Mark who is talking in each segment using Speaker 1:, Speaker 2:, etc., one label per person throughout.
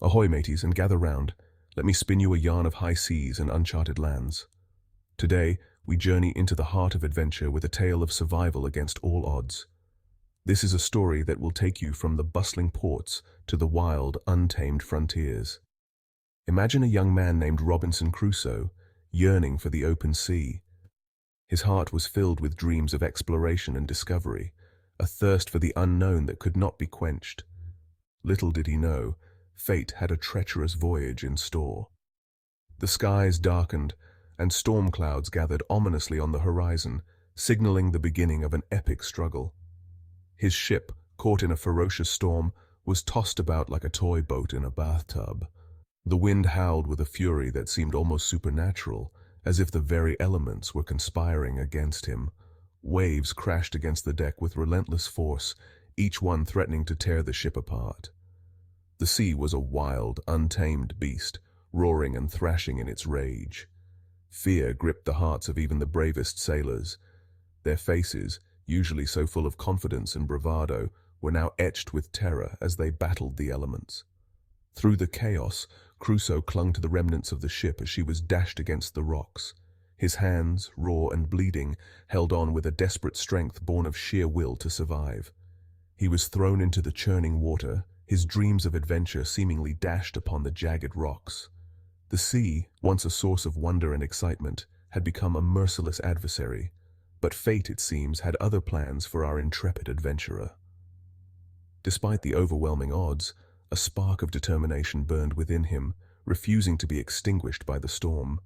Speaker 1: Ahoy, mateys, and gather round. Let me spin you a yarn of high seas and uncharted lands. Today, we journey into the heart of adventure with a tale of survival against all odds. This is a story that will take you from the bustling ports to the wild, untamed frontiers. Imagine a young man named Robinson Crusoe, yearning for the open sea. His heart was filled with dreams of exploration and discovery, a thirst for the unknown that could not be quenched. Little did he know, fate had a treacherous voyage in store. The skies darkened, and storm clouds gathered ominously on the horizon, signaling the beginning of an epic struggle. His ship, caught in a ferocious storm, was tossed about like a toy boat in a bathtub. The wind howled with a fury that seemed almost supernatural, as if the very elements were conspiring against him. Waves crashed against the deck with relentless force, each one threatening to tear the ship apart. The sea was a wild, untamed beast, roaring and thrashing in its rage. Fear gripped the hearts of even the bravest sailors. Their faces, usually so full of confidence and bravado, were now etched with terror as they battled the elements. Through the chaos, Crusoe clung to the remnants of the ship as she was dashed against the rocks. His hands, raw and bleeding, held on with a desperate strength born of sheer will to survive. He was thrown into the churning water, his dreams of adventure seemingly dashed upon the jagged rocks. The sea, once a source of wonder and excitement, had become a merciless adversary, but fate, it seems, had other plans for our intrepid adventurer. Despite the overwhelming odds, a spark of determination burned within him, refusing to be extinguished by the storm.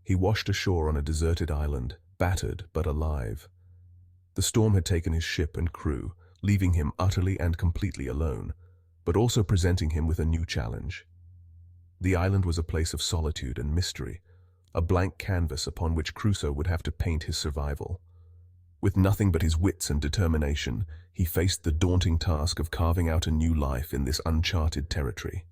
Speaker 1: He washed ashore on a deserted island, battered but alive. The storm had taken his ship and crew, leaving him utterly and completely alone, but also presenting him with a new challenge. The island was a place of solitude and mystery, a blank canvas upon which Crusoe would have to paint his survival. With nothing but his wits and determination, he faced the daunting task of carving out a new life in this uncharted territory.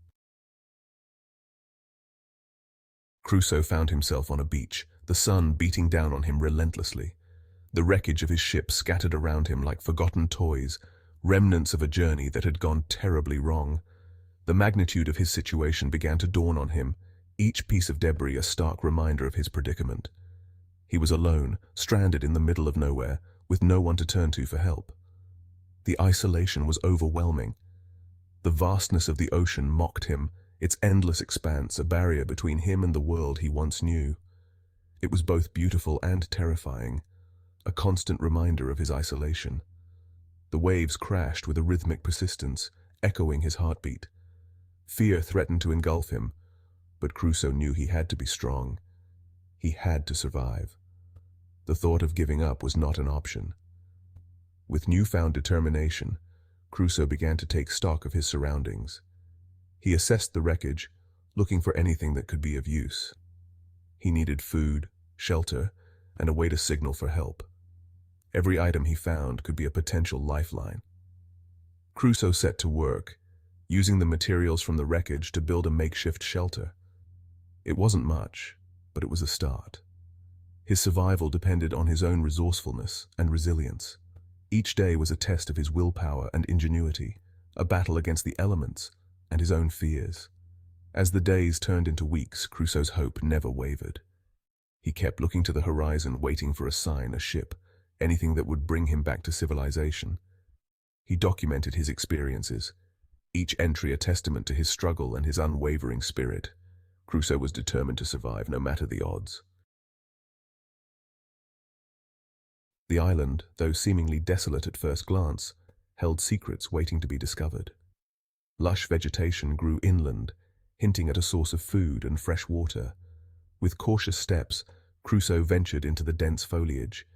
Speaker 1: Crusoe found himself on a beach, the sun beating down on him relentlessly. The wreckage of his ship scattered around him like forgotten toys, remnants of a journey that had gone terribly wrong. The magnitude of his situation began to dawn on him, each piece of debris a stark reminder of his predicament. He was alone, stranded in the middle of nowhere, with no one to turn to for help. The isolation was overwhelming. The vastness of the ocean mocked him, its endless expanse a barrier between him and the world he once knew. It was both beautiful and terrifying, a constant reminder of his isolation. The waves crashed with a rhythmic persistence, echoing his heartbeat. Fear threatened to engulf him, but Crusoe knew he had to be strong. He had to survive. The thought of giving up was not an option. With newfound determination, Crusoe began to take stock of his surroundings. He assessed the wreckage, looking for anything that could be of use. He needed food, shelter, and a way to signal for help. Every item he found could be a potential lifeline. Crusoe set to work, using the materials from the wreckage to build a makeshift shelter. It wasn't much, but it was a start. His survival depended on his own resourcefulness and resilience. Each day was a test of his willpower and ingenuity, a battle against the elements and his own fears. As the days turned into weeks, Crusoe's hope never wavered. He kept looking to the horizon, waiting for a sign, a ship, anything that would bring him back to civilization. He documented his experiences, each entry a testament to his struggle and his unwavering spirit. Crusoe was determined to survive no matter the odds. The island, though seemingly desolate at first glance, held secrets waiting to be discovered. Lush vegetation grew inland, hinting at a source of food and fresh water. With cautious steps, Crusoe ventured into the dense foliage.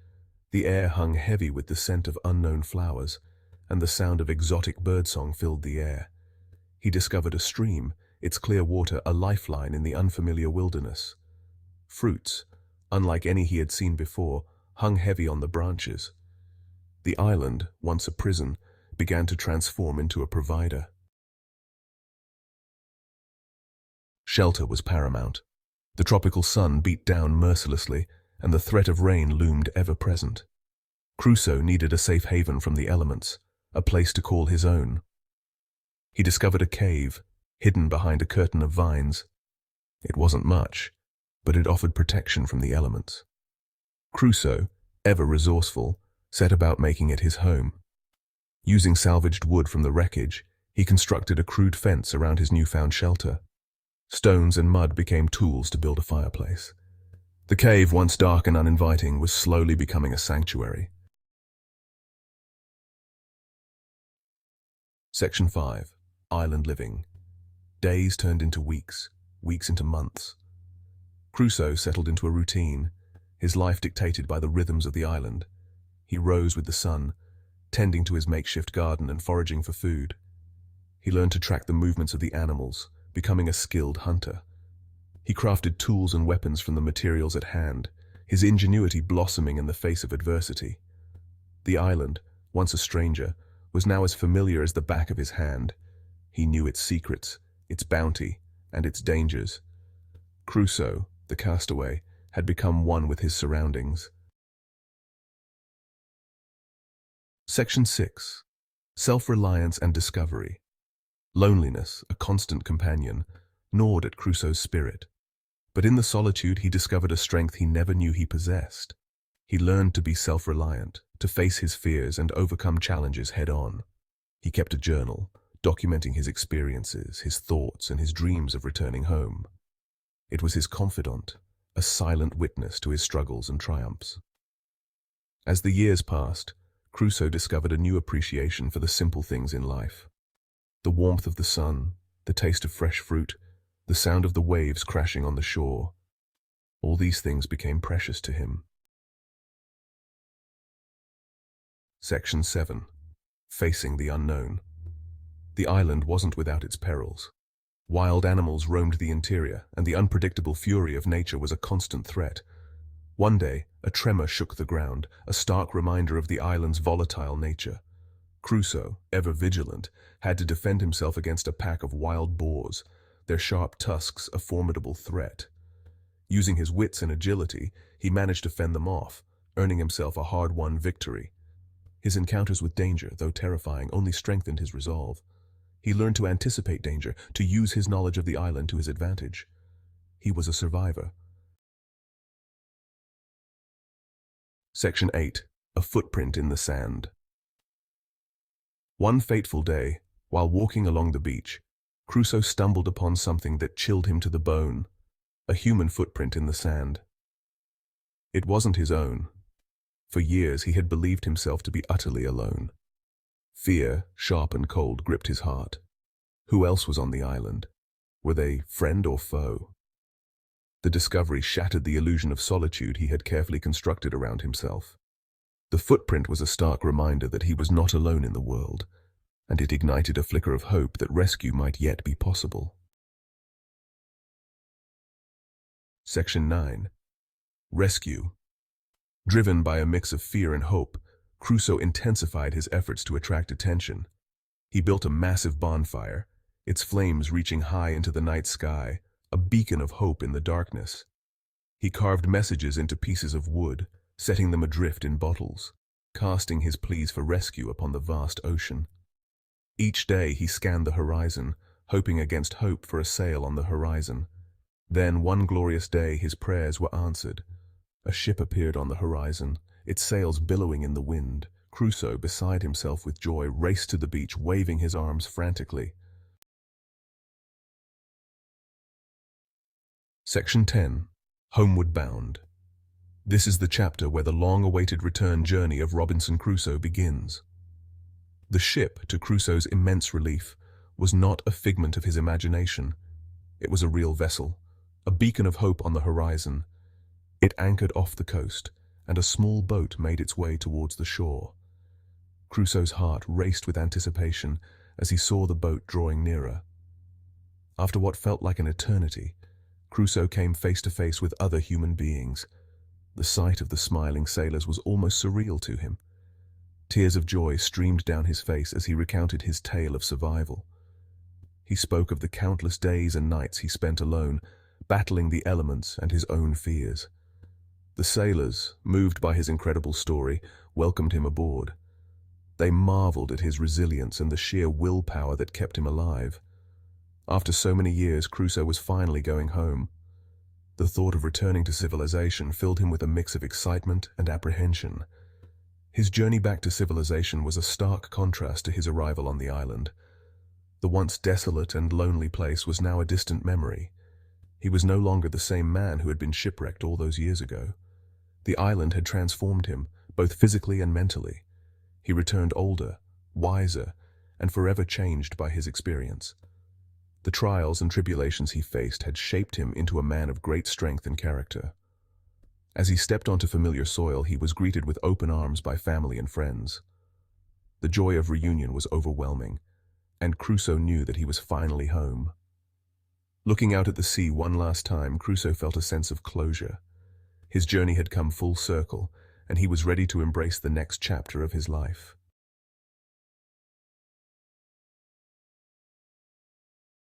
Speaker 1: The air hung heavy with the scent of unknown flowers, and the sound of exotic birdsong filled the air. He discovered a stream, its clear water a lifeline in the unfamiliar wilderness. Fruits, unlike any he had seen before, hung heavy on the branches. The island, once a prison, began to transform into a provider. Shelter was paramount. The tropical sun beat down mercilessly, and the threat of rain loomed ever-present. Crusoe needed a safe haven from the elements, a place to call his own. He discovered a cave, hidden behind a curtain of vines. It wasn't much, but it offered protection from the elements. Crusoe, ever resourceful, set about making it his home. Using salvaged wood from the wreckage, he constructed a crude fence around his newfound shelter. Stones and mud became tools to build a fireplace. The cave, once dark and uninviting, was slowly becoming a sanctuary. Section 5. Island Living. Days turned into weeks, weeks into months. Crusoe settled into a routine, his life dictated by the rhythms of the island. He rose with the sun, tending to his makeshift garden and foraging for food. He learned to track the movements of the animals, becoming a skilled hunter. He crafted tools and weapons from the materials at hand, his ingenuity blossoming in the face of adversity. The island, once a stranger, was now as familiar as the back of his hand. He knew its secrets, its bounty, and its dangers. Crusoe, the castaway, had become one with his surroundings. Section 6. Self-Reliance and Discovery. Loneliness, a constant companion, gnawed at Crusoe's spirit. But in the solitude he discovered a strength he never knew he possessed. He learned to be self-reliant, to face his fears and overcome challenges head-on. He kept a journal, documenting his experiences, his thoughts, and his dreams of returning home. It was his confidant, a silent witness to his struggles and triumphs. As the years passed, Crusoe discovered a new appreciation for the simple things in life. The warmth of the sun, the taste of fresh fruit, the sound of the waves crashing on the shore. All these things became precious to him. Section 7. Facing the Unknown. The island wasn't without its perils. Wild animals roamed the interior, and the unpredictable fury of nature was a constant threat. One day, a tremor shook the ground, a stark reminder of the island's volatile nature. Crusoe, ever vigilant, had to defend himself against a pack of wild boars, their sharp tusks a formidable threat. Using his wits and agility, he managed to fend them off, earning himself a hard-won victory. His encounters with danger, though terrifying, only strengthened his resolve. He learned to anticipate danger, to use his knowledge of the island to his advantage. He was a survivor. Section 8. A Footprint in the Sand. One fateful day, while walking along the beach, Crusoe stumbled upon something that chilled him to the bone, a human footprint in the sand. It wasn't his own. For years he had believed himself to be utterly alone. Fear, sharp and cold, gripped his heart. Who else was on the island? Were they friend or foe? The discovery shattered the illusion of solitude he had carefully constructed around himself. The footprint was a stark reminder that he was not alone in the world, and it ignited a flicker of hope that rescue might yet be possible. Section 9. Rescue. Driven by a mix of fear and hope, Crusoe intensified his efforts to attract attention. He built a massive bonfire, its flames reaching high into the night sky, a beacon of hope in the darkness. He carved messages into pieces of wood, setting them adrift in bottles, casting his pleas for rescue upon the vast ocean. Each day he scanned the horizon, hoping against hope for a sail on the horizon. Then, one glorious day, his prayers were answered. A ship appeared on the horizon, its sails billowing in the wind. Crusoe, beside himself with joy, raced to the beach, waving his arms frantically. Section 10. Homeward Bound. This is the chapter where the long-awaited return journey of Robinson Crusoe begins. The ship, to Crusoe's immense relief, was not a figment of his imagination. It was a real vessel, a beacon of hope on the horizon. It anchored off the coast, and a small boat made its way towards the shore. Crusoe's heart raced with anticipation as he saw the boat drawing nearer. After what felt like an eternity, Crusoe came face to face with other human beings. The sight of the smiling sailors was almost surreal to him. Tears of joy streamed down his face as he recounted his tale of survival. He spoke of the countless days and nights he spent alone, battling the elements and his own fears. The sailors, moved by his incredible story, welcomed him aboard. They marveled at his resilience and the sheer willpower that kept him alive. After so many years, Crusoe was finally going home. The thought of returning to civilization filled him with a mix of excitement and apprehension. His journey back to civilization was a stark contrast to his arrival on the island. The once desolate and lonely place was now a distant memory. He was no longer the same man who had been shipwrecked all those years ago. The island had transformed him, both physically and mentally. He returned older, wiser, and forever changed by his experience. The trials and tribulations he faced had shaped him into a man of great strength and character. As he stepped onto familiar soil, he was greeted with open arms by family and friends. The joy of reunion was overwhelming, and Crusoe knew that he was finally home. Looking out at the sea one last time, Crusoe felt a sense of closure. His journey had come full circle, and he was ready to embrace the next chapter of his life.